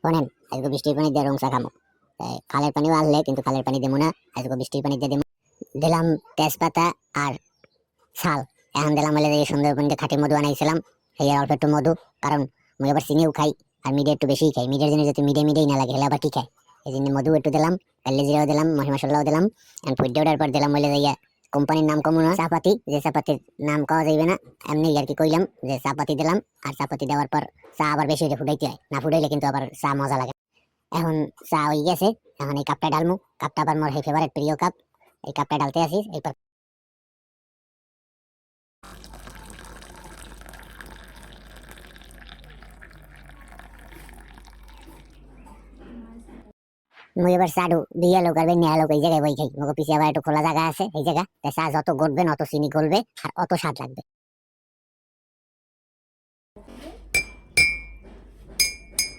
শোনেন, আজকে বৃষ্টির পানি দিয়ে রং চা খামো। খালের পানিও আসলে, কিন্তু খালের পানি দেবো না, আজকে বৃষ্টির পানি দিয়ে দেবো। দিলাম তেজপাতা আর ছাল। এখন দিলাম হলে এই সুন্দরবন দিয়ে খাঁটি মধু আনাইছিলাম, এই অল্প একটু মধু। কারণ মুই আবার চিনিও খাই, আর মিডিয়া একটু বেশিই খাই। মিডিয়ার জিনিস যাতে মিডিয়া মিডিয়াই না লাগে, হেলে আবার কি খায়। এই জন্য মধু একটু দিলাম, কাল্লে জিরাও দিলাম, মহি মশলাও দিলাম। এখন ফুটে ওঠার পর দিলাম হলে যাইয়া কোম্পানির নাম কমু না, চাপাতি। যে চাপাতির নাম কওয়া যাইবে না, এমনি আর কি কইলাম যে চাপাতি দিলাম। আর চাপাতি দেওয়ার পর চা আবার বেশি হলে ফুটাইতে হয়, না ফুটাইলে কিন্তু আবার চা মজা লাগে। এখন চা হয়ে গেছে, এখন এই কাপটা ডালমু। কাপটা আবার মোর ফেভারিট প্রিয় কাপ, এই কাপটা ডালতে আসি। এরপর মুই এবার চাডু দিয়ে লোক আর বেনিয়া লোক এই জায়গায় বই খাই। মগো পিছিয়ে আবার একটু খোলা জায়গা আছে, এই জায়গা চা যত গড়বেন অত চিনি গলবে আর অত স্বাদ লাগবে।